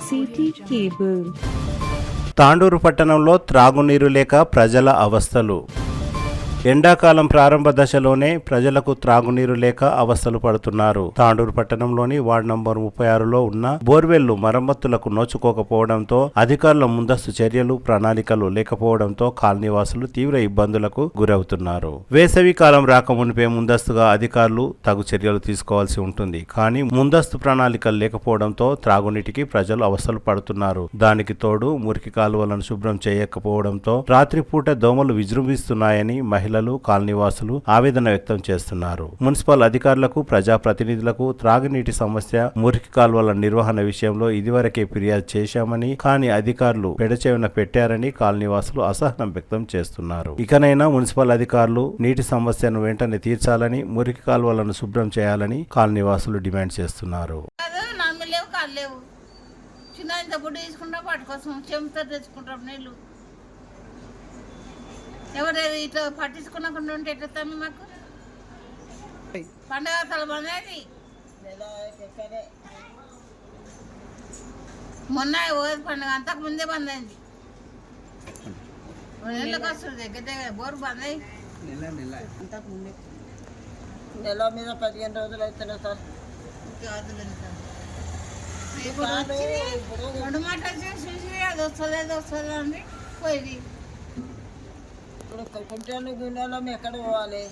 City cable. Tandur పట్టణంలో త్రాగునీరు లేక ప్రజల అవస్థలు. ఎండాకాలం ప్రారంభ దశలోనే ప్రజలకు త్రాగునీరు లేక అవస్థలు పడుతున్నారు. తాండూరు పట్టణంలోని వార్డు నంబర్ 36లో ఉన్న బోర్వెల్లు మరమ్మతులకు నోచుకోకపోవడంతో అధికారుల ముందస్తు చర్యలు ప్రణాళికలు లేకపోవడంతో కాలనీవాసులు తీవ్ర ఇబ్బందులకు గురవుతున్నారు. వేసవి కాలం రాకమునిపే ముందస్తుగా అధికారులు తగు చర్యలు తీసుకోవాల్సి ఉంటుంది. కానీ ముందస్తు ప్రణాళికలు లేకపోవడంతో త్రాగునీటికి ప్రజలు అవస్థలు పడుతున్నారు. దానికి తోడు మురికి కాలువలను శుభ్రం చేయకపోవడంతో రాత్రిపూట దోమలు విజృంభిస్తున్నాయని మహిళలు కాలనీవాసులు ఆవేదన వ్యక్తం చేస్తున్నారు. మున్సిపల్ అధికారులకు ప్రజాప్రతినిధులకు త్రాగునీటి సమస్య మురికి కాలువల నిర్వహణ విషయంలో ఇదివరకే ఫిర్యాదు చేశామని, కానీ అధికారులు పెడచెవిన పెట్టారని కాలనీవాసులు అసహనం వ్యక్తం చేస్తున్నారు. ఇకనైనా మున్సిపల్ అధికారులు నీటి సమస్యను వెంటనే తీర్చాలని, మురికి కాలువలను శుభ్రం చేయాలని కాలనీవాసులు డిమాండ్ చేస్తున్నారు. ఎవరు ఇట్లా పట్టించుకున్నకుండా ఉంటే ఎట్లా మాకు పండుగ అసలు బంద్ మొన్న ఓది పండుగ అంతకు ముందే బంద్ అయింది. నెలకు వస్తుంది దగ్గర బోరు బంద్ అయ్యి అంతకు ముందే నెల మీద 15 రోజులు అవుతున్నాయి సార్. రెండు మాటలు చూసి అది వస్తుంది అని పోయింది. ఇప్పుడు కుంటాను గుండెలో ఎక్కడ పోవాలి?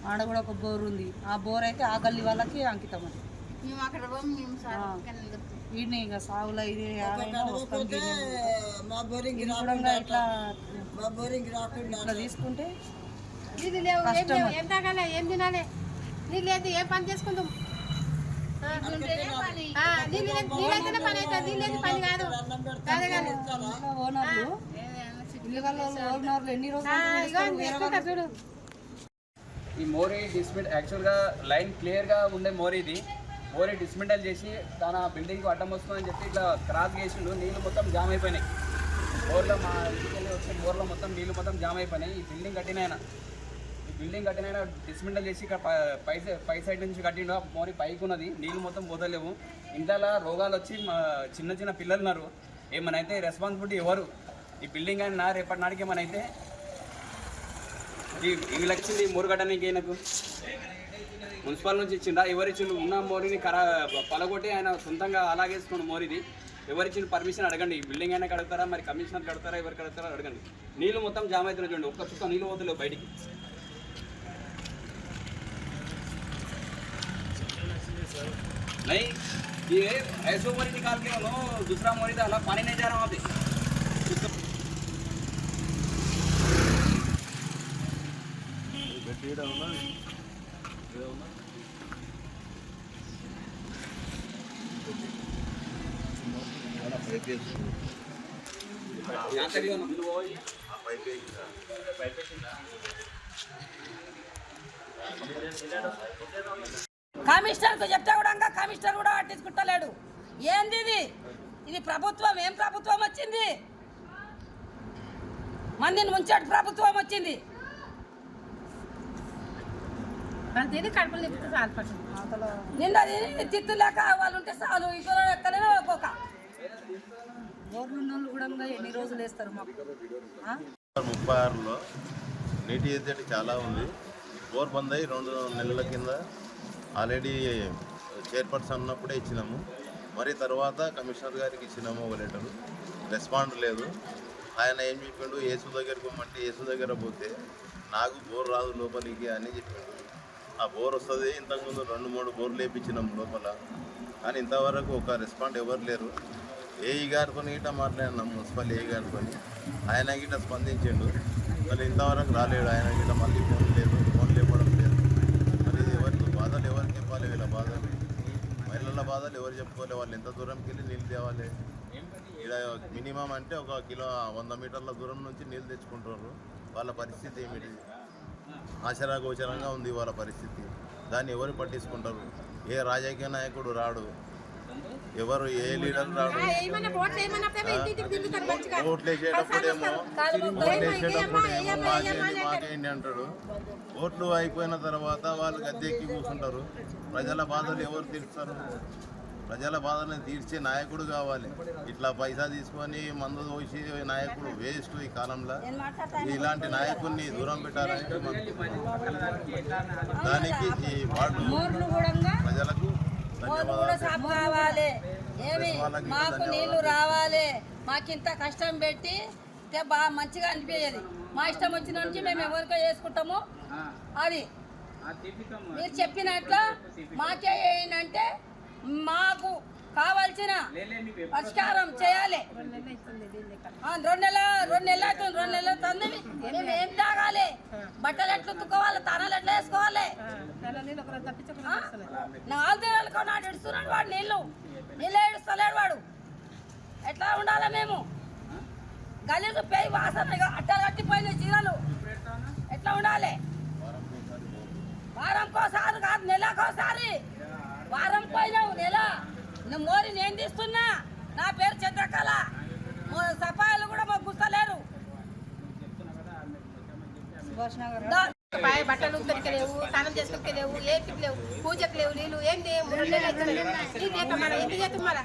ఆడ కూడా ఒక బోర్ ఉంది. ఆ బోర్ అయితే ఆ గల్లీ వాళ్ళకి అంకితం. వీడిని ఇక సాగులో ఇది ఇట్లా తీసుకుంటే ఏం తాగాలి, ఏం తినాలి, నీళ్ళు లేదు, ఏం పని చేసుకుందాం. నీళ్ళైతేనే పని అవుతుంది, నీళ్ళు లేదు పని కాదు. చూడు ఈ మోరీ డిస్మెంట్ యాక్చువల్గా లైన్ క్లియర్గా ఉండే మోరీ ఇది. మోరీ డిస్మెంటల్ చేసి తన బిల్డింగ్కి అడ్డం వస్తుందని చెప్పి ఇట్లా క్రాస్ చేసిండు. నీళ్ళు మొత్తం జామ్ అయిపోయినాయి. బోర్లో మా ఇంటికి వచ్చే బోర్లో మొత్తం నీళ్ళు మొత్తం జామ్ అయిపోయినాయి. ఈ బిల్డింగ్ కట్టినైనా డిస్మెంటల్ చేసి ఇక్కడ పై సైడ్ నుంచి కట్టిండు. మోరీ పైకి ఉన్నది, నీళ్ళు మొత్తం పోతలేవు. ఇంట్లో రోగాలు వచ్చి చిన్న చిన్న పిల్లలు ఉన్నారు. ఏమనైతే రెస్పాన్సిబిలిటీ ఎవరు? ఈ బిల్డింగ్ అయినా రేపటి నాటికి ఏమనైతే వీళ్ళు వచ్చింది మోరు కట్టడానికి ఆయనకు మున్సిపల్ నుంచి ఇచ్చిందా? ఎవరిచ్చిండు? ఉన్న మోరీని పలగొట్టి ఆయన సొంతంగా అలాగేసుకున్న మోరీది ఎవరిచ్చిన పర్మిషన్ అడగండి. ఈ బిల్డింగ్ అయినా కడతారా, మరి కమిషనర్ కడతారా, ఎవరు కడతారా అడగండి. నీళ్ళు మొత్తం జామ్ అవుతున్నాయి చూడండి. ఒక్క చుక్క నీళ్ళు పోతలేవు బయటికి. नहीं ये ऐसो मोरी निकाल के लो, दूसरा मोरी तो अलग पानी नहीं जा रहा वहाँ पे. यहाँ से भी हो కమిషనర్కు చెప్తే కూడా కమిషనర్ కూడా పట్టించుకుంటలేడు. ఏంది ఇది ప్రభుత్వం? ఏం ప్రభుత్వం వచ్చింది? మందిని ముంచాడు ప్రభుత్వం వచ్చింది. నిన్న తిత్తు లేక వాళ్ళు ఉంటే చాలు, ఇక్కడ ఎక్కడైనా ఒక్కొక్క బోర్లు కూడా ఎన్ని రోజులు వేస్తారు మాకు. 36లో నీటి ఎద్దడి చాలా ఉంది. బోర్ బంద్ అయ్యి 2 నెలల కింద ఆల్రెడీ చైర్పర్సన్ ఉన్నప్పుడే ఇచ్చినాము. మరి తర్వాత కమిషనర్ గారికి ఇచ్చినాము ఒక లెటర్, రెస్పాండ్ లేదు. ఆయన ఏం చెప్పిండు, యేసు దగ్గరికి పోమంటే యేసు దగ్గర పోతే నాకు బోర్ రాదు లోపలికి అని చెప్పిండు. ఆ బోర్ వస్తుంది, ఇంతకుముందు 2-3 బోర్లు వేయించినాము లోపల, కానీ ఇంతవరకు ఒక రెస్పాండ్ ఎవరు లేరు. ఏఈ గారితో గిట్ట మాట్లాడినాం, మున్సిపల్ ఏఈ గారితో. ఆయన గిట్ట స్పందించిండు, మరి ఇంతవరకు రాలేడు. ఆయన గిట్ట మళ్ళీ ఫోన్ లేదు, ఫోన్ లేపడం లేదు. మరి ఎవరికి బాధలు ఎవరికి చెప్పాలి? వీళ్ళ బాధలు, మహిళల బాధలు ఎవరు చెప్పుకోవాలి? వాళ్ళు ఎంత దూరంకి వెళ్ళి నీళ్ళు తేవాలి? ఇక్కడ మినిమం అంటే 100 మీటర్ల దూరం నుంచి నీళ్ళు తెచ్చుకుంటారు. వాళ్ళ పరిస్థితి ఏమిటి? ఆశరాగోచరంగా ఉంది వాళ్ళ పరిస్థితి. దాన్ని ఎవరు పట్టించుకుంటారు? ఏ రాజకీయ నాయకుడు రాడు. ఎవరు ఏ లీడర్ రాడు. ఏమన్నా ఓట్లు ఏమన్నప్పుడేమో ఇంటింటికి తిరుగుతారు మంచిగా. ఓట్లు వేసేటప్పుడేమో మాకేంటి అంటాడు. ఓట్లు అయిపోయిన తర్వాత వాళ్ళు గద్దెక్కి కూర్చుంటారు. ప్రజల బాధలు ఎవరు తీరుస్తారు? ప్రజల బాధలను తీర్చే నాయకుడు కావాలి. ఇట్లా పైసా తీసుకొని మందు పోసి నాయకుడు వేస్ట్ ఈ కాలంలో. ఇలాంటి నాయకుడిని దూరం పెట్టాలంటే దానికి ఈ వార్డు ప్రజలకు సాపు కావాలి, ఏమి మాకు నీళ్లు రావాలి, మాకింత కష్టం పెట్టి బాగా మంచిగా అనిపించేది. మా ఇష్టం వచ్చిన నుంచి మేము ఎవరికో చేసుకుంటాము. అది మీరు చెప్పినట్లు మాకే ఏంటంటే మాకు కావాల్సిన పరిష్కారం చేయాలి. 2 నెలలు అవుతుంది. మేము ఏం తాగాలి, బట్టలు ఎట్లా ఉతుక్కోవాలి, తానాలు ఎట్లా వేసుకోవాలి? 4 నెలలకు నాడు ఇడుస్తున్నాడు వాడు. నీళ్ళు ఏడుస్తలేడు వాడు. ఎట్లా ఉండాలి మేము? గలీజు పేయి వాసన అట్టలు కట్టిపోయిన చీరలు ఎట్లా ఉండాలి? వారంకోసారి కాదు, నెలకోసారి. వారం పోయినావు, నెల మోరి నేను తీస్తున్నా. నా పేరు చంద్రకళ. సఫాయిలు కూడా మాకు గుర్తలేరు. బట్టలు ఉత్తరికి లేవు, స్నానం చేసుకోనికి లేవు, ఏటికి లేవు, పూజకు లేవు, నీళ్ళు ఏంటి 2 నెలలు అవుతుంది. ఇంటి చేస్తాం మళ్ళా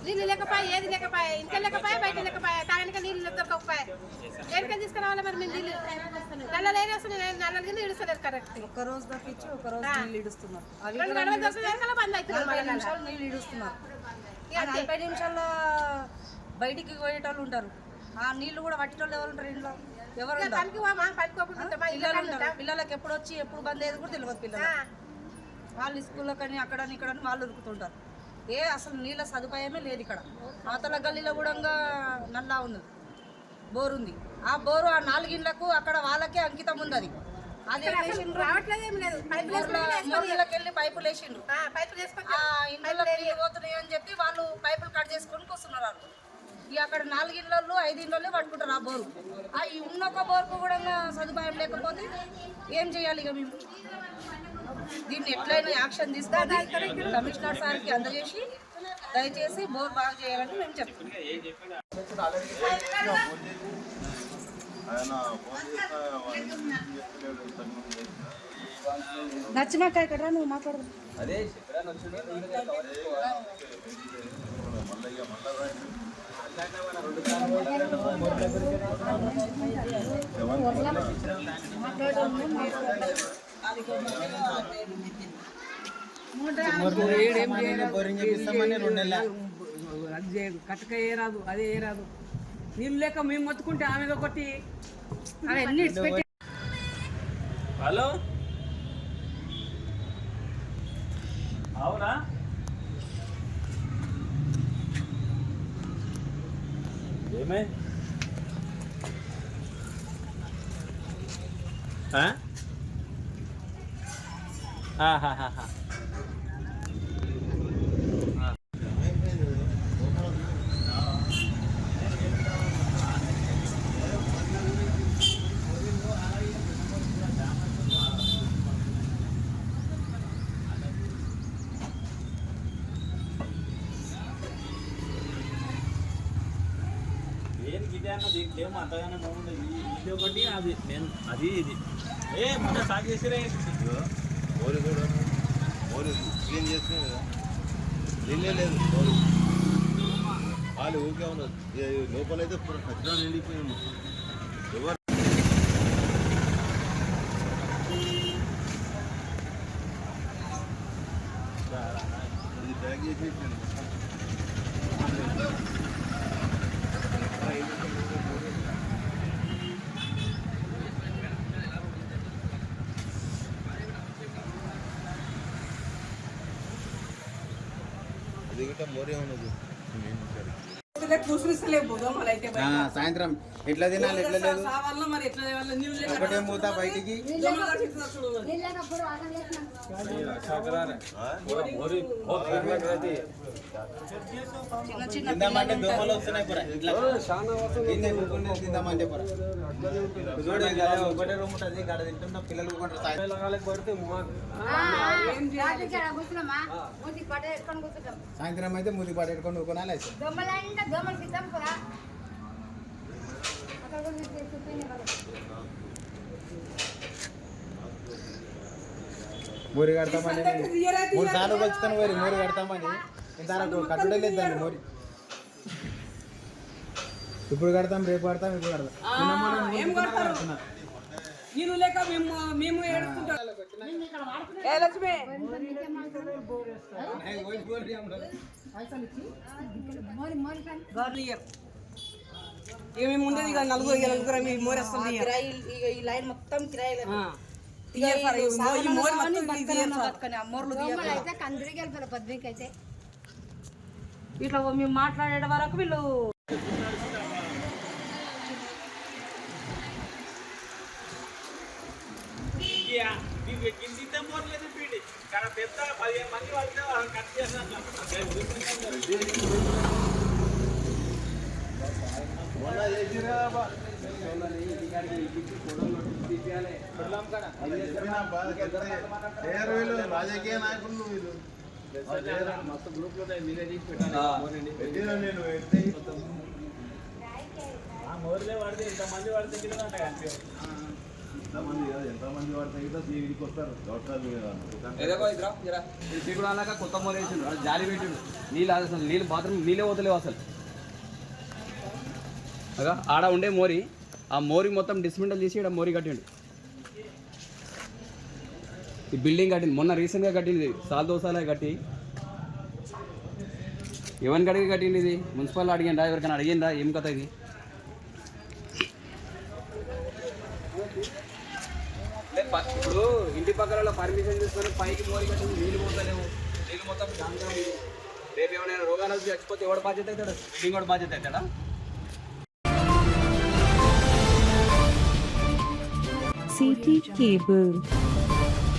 నీళ్ళు లేకపోయా, ఏది లేకపోయా, ఇంట్లో లేకపోయా, బయట లేకపోయా, తాగడానికి నీళ్ళు దొరకకపోయా. దేనికని తీసుకురావాలి మరి? మేము నీళ్ళు నల్లలు ఏం వస్తున్నాయి, నల్లలు కింద ఇడుస్తలేదు కరెక్ట్. ఒక రోజు తప్పించి ఒక రోజు నీళ్ళు ఇడుస్తున్నారు. 2 గంటలు దొరికితే బంద్ అవుతున్నారు. 40 నిమిషాలు నీళ్ళు ఇడుస్తున్నారు. 40 నిమిషాల్లో బయటికి పోయేటోళ్ళు ఉంటారు. ఆ నీళ్లు కూడా పట్టేటోళ్ళు ఎవరు ఉంటారు? ఇంట్లో ఎవరు పిల్లలకి ఎప్పుడు వచ్చి ఎప్పుడు బంద్ అయ్యేది కూడా తెలియదు. పిల్లలు వాళ్ళు స్కూల్లో కానీ అక్కడ ఇక్కడ వాళ్ళు ఉరుకుతుంటారు. అసలు నీళ్ళ సదుపాయమే లేదు ఇక్కడ. మాతల గల్లీలో కూడా నల్లా ఉన్నది, బోరు ఉంది. ఆ బోరు ఆ 4 ఇండ్లకు అక్కడ వాళ్ళకే అంకితం ఉంది. అది వెళ్ళి పైపులు వేసిండ్రు. ఇంట్లో నీళ్ళు పోతున్నాయి అని చెప్పి వాళ్ళు పైపులు కట్ చేసుకొని కూర్చున్నారు. వాళ్ళు అక్కడ 4 ఇళ్ళల్లో 5 ఇళ్ళల్లో పట్టుకుంటారు ఆ బోరు. ఈ ఉన్నొక్క బోరుకు కూడా సదుపాయం లేకపోతే ఏం చేయాలి? ఇక మేము దీన్ని ఎట్లయినా యాక్షన్ తీసుకోవాలి. కమిషనర్ సార్కి అందజేసి దయచేసి బోర్ బాగా చేయాలని మేము చెప్తున్నాం. నచ్చినాక ఇక్కడ నువ్వు మాట్లాడదు. అదే కట్టక ఏ రాదు, అదే ఏ రాదు. నీళ్ళు లేక మేము మొత్తుకుంటే ఆమె ఒకటి. హలో, అవునా? ఏమే దీంట్లో అంతగానే బాగుండదు. ఇది ఒకటి, అది నేను అది ఇది మొన్న సాగు చేసిరే. మోరి కూడా మోరి క్లీన్ చేస్తే నిన్నే లేదు. మోరి వాళ్ళు ఊరికే ఉన్నది. లోపలైతే కచ్చరా నిండిపోయింది. ఎవరు ఇది ట్యాగ్ చేసి కూర్చునిస్తలేవు. సాయంత్రం ఎట్లా తినాలి ఎట్లా లేదు సావాళ్ళ మరి ఎట్లా తేవాలా? నీళ్ళు లేక ఒకటే మూత బయటికి దోమలు కరిచిస్తున్నారు చూడు. తిందామంటే దోమలు వస్తున్నాయి పూరా ఇట్లా కింద కూర్చుని తిందామంటే పూరా చూడు కదా ఒకటే రూమ్ ఉంటుంది ఇక్కడ తింటున్న పిల్లలు కూడా సాయంత్రం అయితే ముది పాట పెట్టుకొని ఊరుకోనాలి అయితే మోరి కడతామని 3 సార్లు కలుస్తాను మోరి కడతామని ఇంతవరకు కట్టుడే లేదు దాన్ని మోరి ఇప్పుడు కడతాం రేపు కడతాం ఇప్పుడు కడతాం ఏం కడతారు? నీళ్ళు లేక మేము ఏడుస్తుంటాం. ఏ లక్ష్మి ఏమేమి ఉండేది ఇక నలుగురు మీ మోరేస్తుంది ఈ లైన్ మొత్తం కిరాయి ఇట్లా మేము మాట్లాడే వరకు వీళ్ళు పెద్ద 15 మంది వాళ్ళతో కట్ చేస్తాను. రాజకీయ నాయకులు వీళ్ళు మస్తు గ్రూప్ లో మీరే తీసి పెట్టాలి. మోర్లే వాడితే ఇంతమంది వాడితే ఎంతమంది వాడితే దీనికి వస్తారు శ్రీకుడు అన్నాక కొత్త మోరు వేసిండు జాలి పెట్టిండు నీళ్ళు అసలు నీళ్ళు బాత్రూమ్ నీళ్ళే పోతలేవు అసలు. అగా ఆడ ఉండే మోరి ఆ మోరి మొత్తం డిస్మెంటల్ చేసి ఇక్కడ మోరి కట్టిండు. ఈ బిల్డింగ్ కట్టింది మొన్న రీసెంట్గా కట్టింది సాల్ దోసాలే కట్టి ఎవరికి అడిగి కట్టింది ఇది మున్సిపల్ అడిగిందా ఎవరికైనా అడిగిందా ఏం కథ ఇది? ఇప్పుడు ఇంటి పక్కన పర్మిషన్ తీసుకొని పైకి మోరి కట్టింది నీళ్ళు పోతలేవు నీళ్ళు మొత్తం జాంగా రేపు ఏమైనా రోగాలు వచ్చి చచ్చిపోతే ఎవడు బాధ్యత అవుతాడు? బిల్డింగ్ కూడా బాధ్యత అవుతాడా? CT cable.